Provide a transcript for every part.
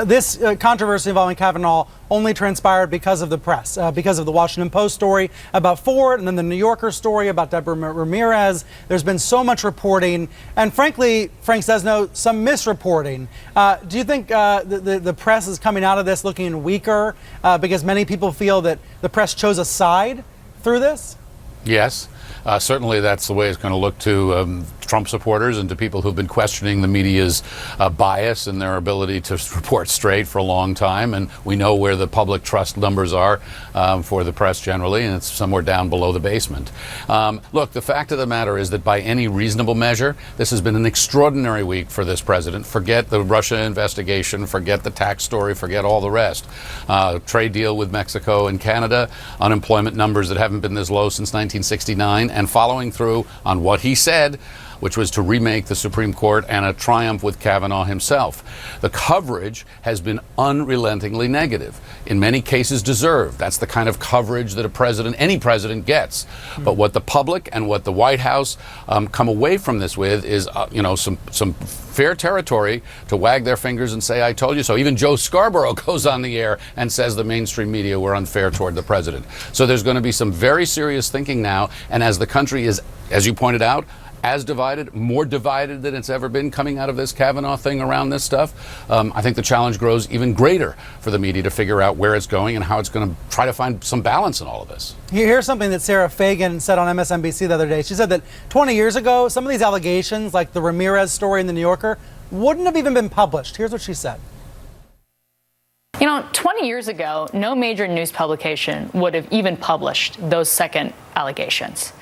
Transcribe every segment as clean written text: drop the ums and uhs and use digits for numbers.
This controversy involving Kavanaugh only transpired because of the press, because of the Washington Post story about Ford and then the New Yorker story about Deborah Ramirez. There's been so much reporting and, frankly, Frank Sesno, some misreporting. Do you think the press is coming out of this looking weaker because many people feel that the press chose a side through this? Yes. Certainly that's the way it's going to look to Trump supporters and to people who've been questioning the media's bias and their ability to report straight for a long time. And we know where the public trust numbers are for the press generally, and it's somewhere down below the basement. Look, the fact of the matter is that by any reasonable measure, this has been an extraordinary week for this president. Forget the Russia investigation, forget the tax story, forget all the rest. Trade deal with Mexico and Canada, unemployment numbers that haven't been this low since 1969, and following through on what he said, which was to remake the Supreme Court, and a triumph with Kavanaugh himself. The coverage has been unrelentingly negative, in many cases deserved. That's the kind of coverage that any president gets. But what the public and what the White House come away from this with is, some fair territory to wag their fingers and say, I told you so. Even Joe Scarborough goes on the air and says the mainstream media were unfair toward the president. So there's going to be some very serious thinking now. And as the country is, as you pointed out, as divided, more divided than it's ever been coming out of this Kavanaugh thing around this stuff, I think the challenge grows even greater for the media to figure out where it's going and how it's going to try to find some balance in all of this. Here's something that Sarah Fagan said on MSNBC the other day. She said that 20 years ago, some of these allegations, like the Ramirez story in the New Yorker, wouldn't have even been published. Here's what she said. 20 years ago, no major news publication would have even published those second allegations.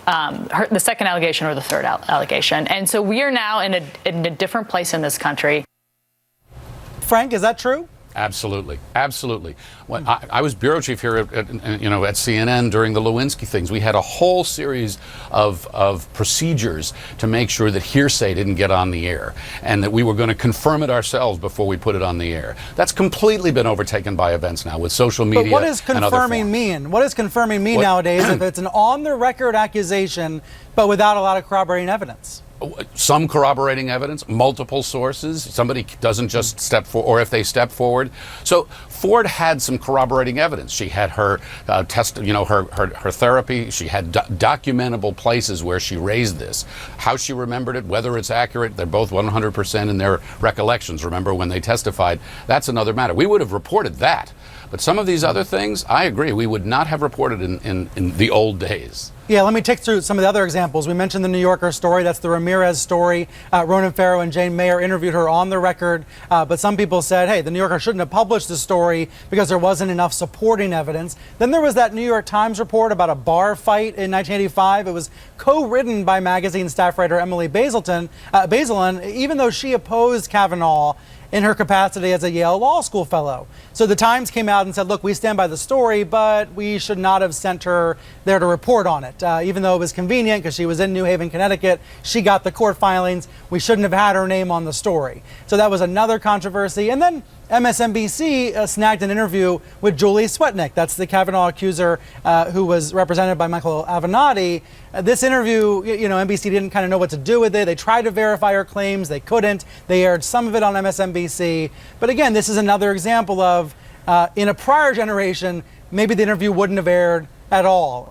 The second allegation or the third allegation. And so we are now in a different place in this country. Frank, is that true? Absolutely. Absolutely. When I was bureau chief here at CNN during the Lewinsky things. We had a whole series of procedures to make sure that hearsay didn't get on the air and that we were going to confirm it ourselves before we put it on the air. That's completely been overtaken by events now with social media. But what does confirming mean? What does confirming mean nowadays if it's an on-the-record accusation but without a lot of corroborating evidence? Some corroborating evidence, multiple sources. Somebody doesn't just step forward, or if they step forward. So Ford had some corroborating evidence. She had her her therapy. She had documentable places where she raised this. How she remembered it, whether it's accurate, they're both 100% in their recollections. Remember when they testified? That's another matter. We would have reported that. But some of these other things, I agree, we would not have reported in the old days. Yeah, let me take through some of the other examples. We mentioned the New Yorker story. That's the Ramirez story. Ronan Farrow and Jane Mayer interviewed her on the record. But some people said, hey, the New Yorker shouldn't have published the story because there wasn't enough supporting evidence. Then there was that New York Times report about a bar fight in 1985. It was co-written by magazine staff writer Emily Bazelon, even though she opposed Kavanaugh in her capacity as a Yale Law School fellow. So the Times came out and said, look, we stand by the story, but we should not have sent her there to report on it. Even though it was convenient because she was in New Haven, Connecticut, she got the court filings. We shouldn't have had her name on the story. So that was another controversy. And then MSNBC snagged an interview with Julie Swetnick. That's the Kavanaugh accuser who was represented by Michael Avenatti. This interview, NBC didn't kind of know what to do with it. They tried to verify her claims. They couldn't. They aired some of it on MSNBC. But again, this is another example of, in a prior generation, maybe the interview wouldn't have aired at all.